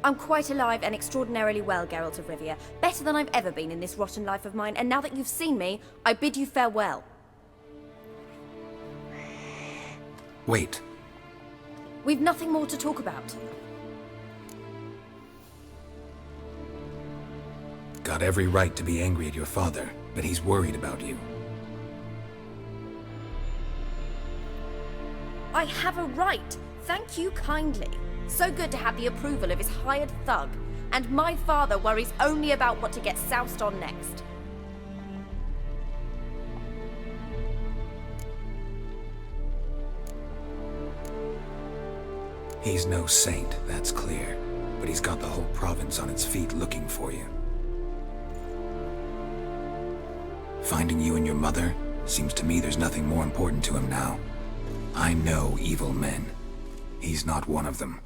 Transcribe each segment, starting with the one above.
I'm quite alive and extraordinarily well, Geralt of Rivia. Better than I've ever been in this rotten life of mine, and now that you've seen me, I bid you farewell. Wait. We've nothing more to talk about. Got every right to be angry at your father, but he's worried about you. I have a right. Thank you kindly. So good to have the approval of his hired thug. And my father worries only about what to get soused on next. He's no saint, that's clear. But he's got the whole province on its feet looking for you. Finding you and your mother? Seems to me there's nothing more important to him now. I know evil men. He's not one of them.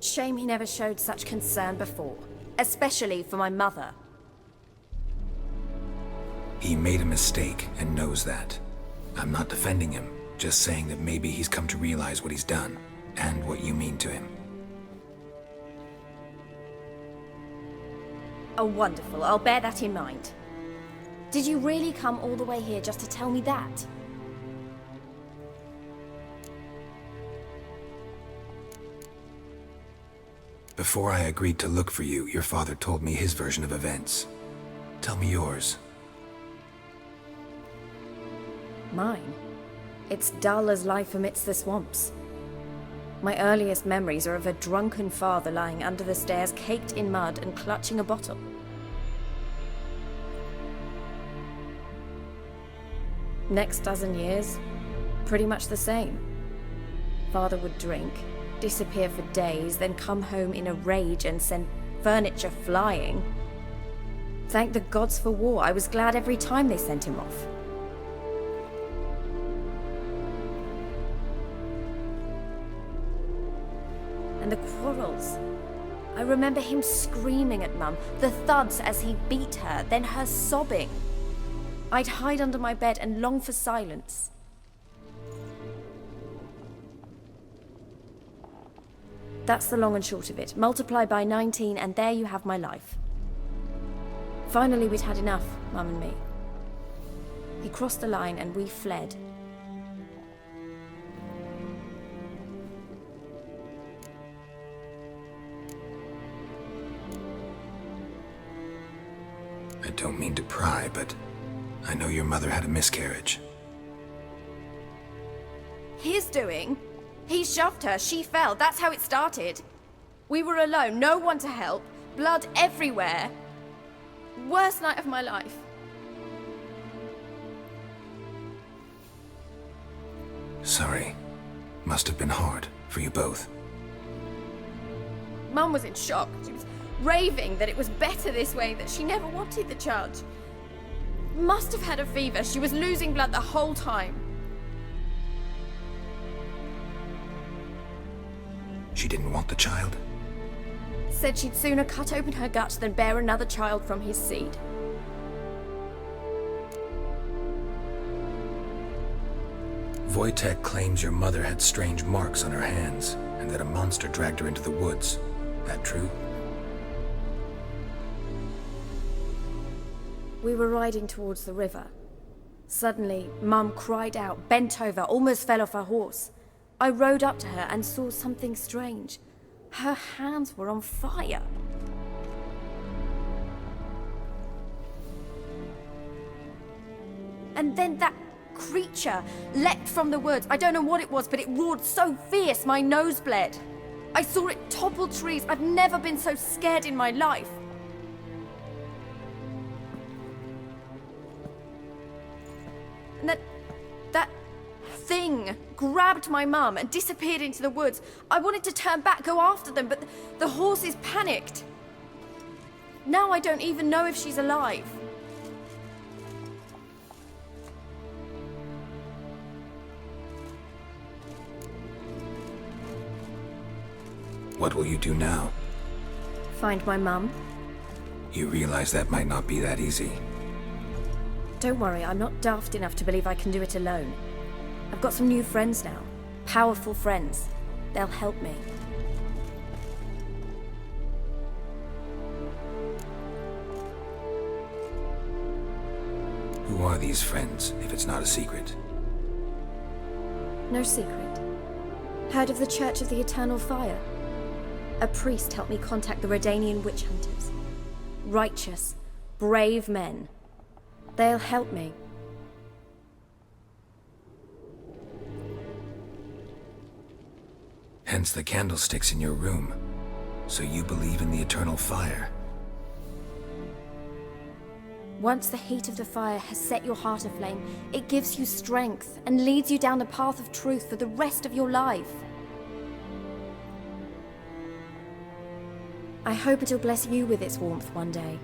Shame he never showed such concern before. Especially for my mother. He made a mistake and knows that. I'm not defending him, just saying that maybe he's come to realize what he's done, and what you mean to him. Oh, wonderful. I'll bear that in mind. Did you really come all the way here just to tell me that? Before I agreed to look for you, your father told me his version of events. Tell me yours. Mine? It's dull as life amidst the swamps. My earliest memories are of a drunken father lying under the stairs, caked in mud and clutching a bottle. Next dozen years, pretty much the same. Father would drink, disappear for days, then come home in a rage and send furniture flying. Thank the gods for war. I was glad every time they sent him off. And the quarrels. I remember him screaming at Mum, the thuds as he beat her, then her sobbing. I'd hide under my bed and long for silence. That's the long and short of it. Multiply by 19 and there you have my life. Finally, we'd had enough, Mum and me. He crossed the line and we fled. I don't mean to pry, but I know your mother had a miscarriage. His doing? He shoved her, she fell, that's how it started. We were alone, no one to help, blood everywhere. Worst night of my life. Sorry. Must have been hard for you both. Mum was in shock. She was raving that it was better this way, that she never wanted the child. Must have had a fever. She was losing blood the whole time. She didn't want the child? Said she'd sooner cut open her gut than bear another child from his seed. Wojtek claims your mother had strange marks on her hands, and that a monster dragged her into the woods. That true? We were riding towards the river. Suddenly, Mum cried out, bent over, almost fell off her horse. I rode up to her and saw something strange. Her hands were on fire. And then that creature leapt from the woods. I don't know what it was, but it roared so fierce my nose bled. I saw it topple trees. I've never been so scared in my life. And that thing grabbed my mum and disappeared into the woods. I wanted to turn back, go after them, but the horses panicked. Now I don't even know if she's alive. What will you do now? Find my mum. You realize that might not be that easy. Don't worry, I'm not daft enough to believe I can do it alone. I've got some new friends now. Powerful friends. They'll help me. Who are these friends, if it's not a secret? No secret. Heard of the Church of the Eternal Fire? A priest helped me contact the Redanian witch hunters. Righteous, brave men. They'll help me. Hence the candlesticks in your room. So you believe in the eternal fire? Once the heat of the fire has set your heart aflame, it gives you strength and leads you down the path of truth for the rest of your life. I hope it'll bless you with its warmth one day.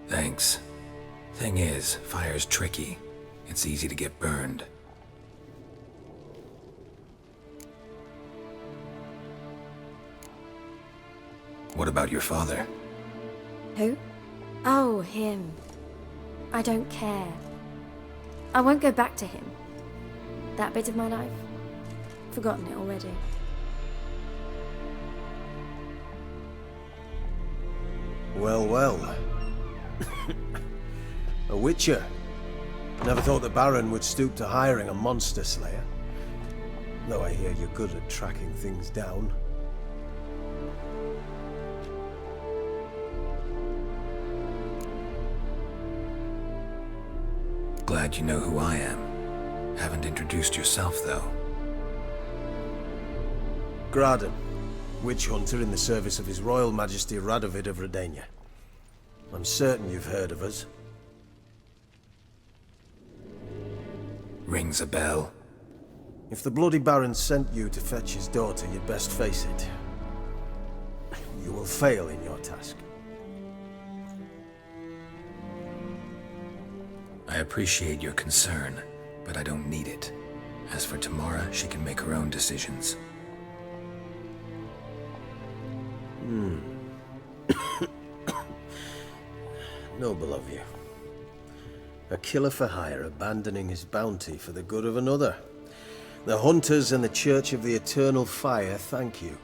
Thanks. Thing is, fire's tricky. It's easy to get burned. What about your father? Who? Oh, him. I don't care. I won't go back to him. That bit of my life? Forgotten it already. Well, well. A witcher. Never thought the Baron would stoop to hiring a monster slayer. Though I hear you're good at tracking things down. Glad you know who I am. Haven't introduced yourself, though. Graden, witch hunter in the service of His Royal Majesty Radovid of Redania. I'm certain you've heard of us. Rings a bell. If the bloody Baron sent you to fetch his daughter, you'd best face it. You will fail in your task. I appreciate your concern, but I don't need it. As for Tamara, she can make her own decisions. Noble of you. A killer for hire abandoning his bounty for the good of another. The hunters and the Church of the Eternal Fire thank you.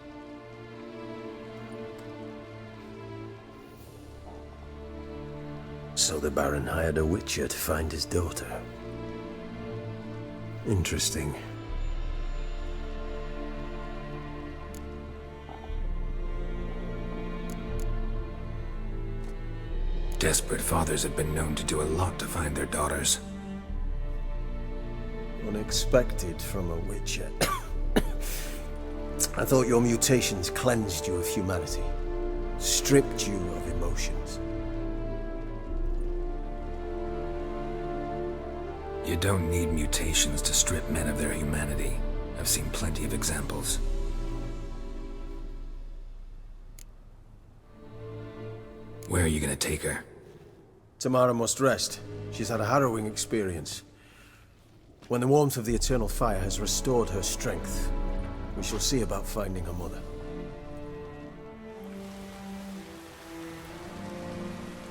So the Baron hired a witcher to find his daughter. Interesting. Desperate fathers have been known to do a lot to find their daughters. Unexpected from a witcher. I thought your mutations cleansed you of humanity, stripped you of emotions. You don't need mutations to strip men of their humanity. I've seen plenty of examples. Where are you gonna take her? Tamara must rest. She's had a harrowing experience. When the warmth of the Eternal Fire has restored her strength, we shall see about finding her mother.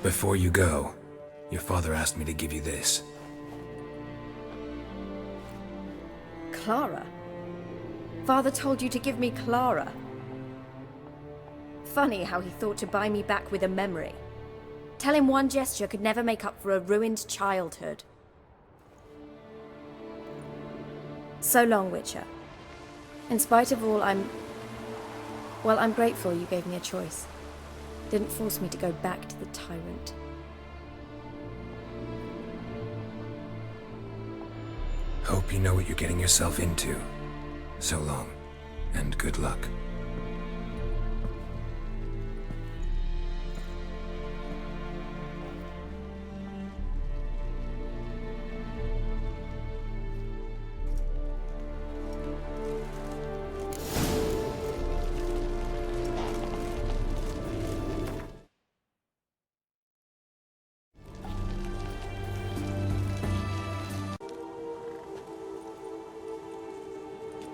Before you go, your father asked me to give you this. Clara? Father told you to give me Clara. Funny how he thought to buy me back with a memory. Tell him one gesture could never make up for a ruined childhood. So long, Witcher. In spite of all, I'm grateful you gave me a choice. Didn't force me to go back to the tyrant. Hope you know what you're getting yourself into. So long, and good luck.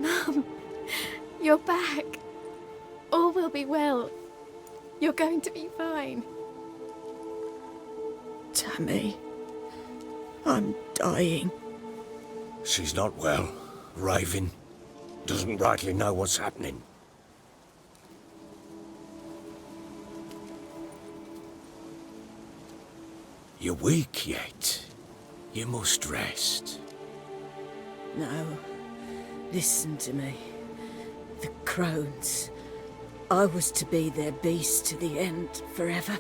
Mum, you're back. All will be well. You're going to be fine. Tammy, I'm dying. She's not well. Raving. doesn't rightly know what's happening. You're weak yet. You must rest. No. Listen to me. The crones. I was to be their beast to the end, forever.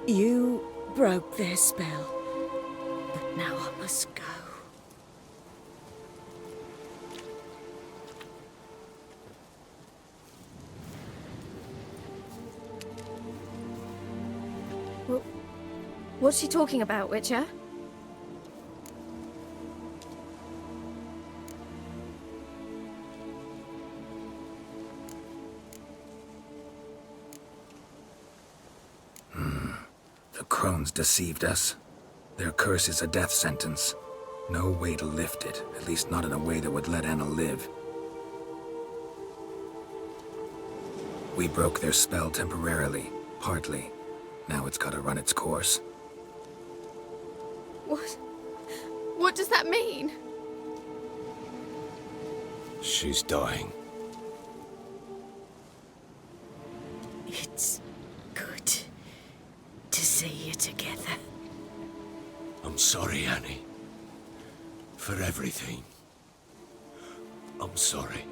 You broke their spell. But now I must go. What's she talking about, Witcher? The crones deceived us. Their curse is a death sentence. No way to lift it, at least not in a way that would let Anna live. We broke their spell temporarily, partly. Now it's gotta run its course. What? What does that mean? She's dying. It's good to see you together. I'm sorry, Annie. For everything. I'm sorry.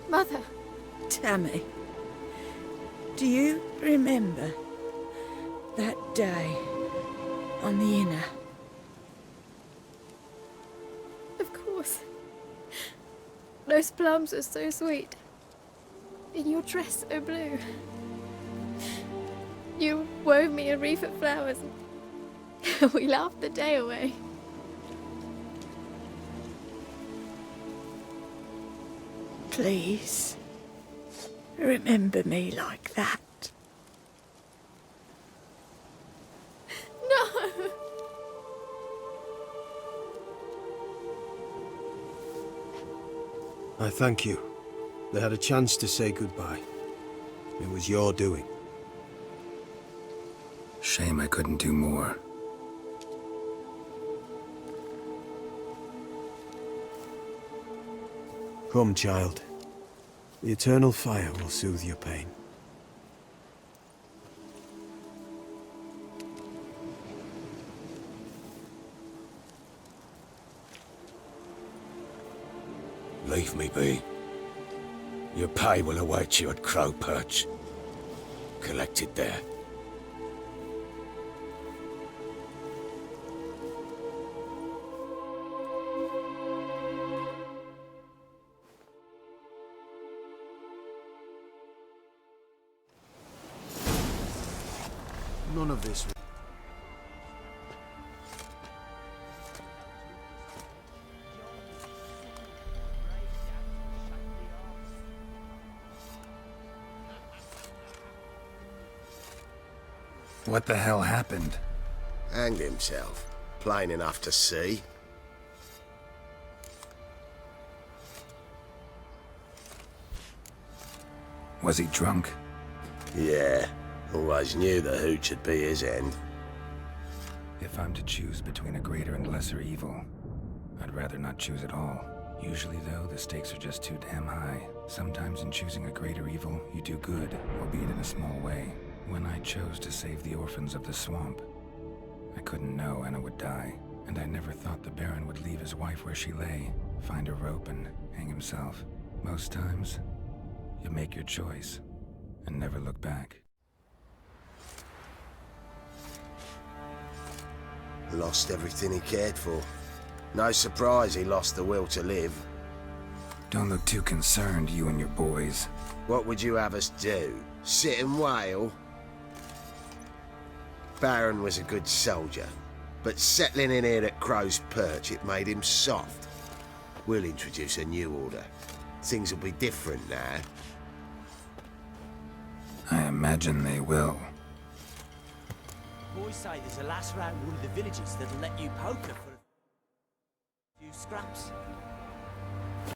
Mother. Tammy, do you remember that day on the Inner? Of course. Those plums are so sweet. In your dress so blue. You wove me a wreath of flowers. We laughed the day away. Please, remember me like that. No! I thank you. They had a chance to say goodbye. It was your doing. Shame I couldn't do more. Come, child. The eternal fire will soothe your pain. Leave me be. Your pay will await you at Crow Perch. Collect it there. None of this. What the hell happened? Hanged himself. Plain enough to see. Was he drunk? Yeah. Always knew the hooch would be his end. If I'm to choose between a greater and lesser evil, I'd rather not choose at all. Usually, though, the stakes are just too damn high. Sometimes in choosing a greater evil, you do good, albeit in a small way. When I chose to save the orphans of the swamp, I couldn't know Anna would die, and I never thought the Baron would leave his wife where she lay, find a rope and hang himself. Most times, you make your choice and never look back. Lost everything he cared for. No surprise he lost the will to live. Don't look too concerned, you and your boys. What would you have us do? Sit and wail? Baron was a good soldier, but settling in here at Crow's Perch, it made him soft. We'll introduce a new order. Things will be different now. I imagine they will. Boys say there's a lass around one of the villages that'll let you poker for a few scraps.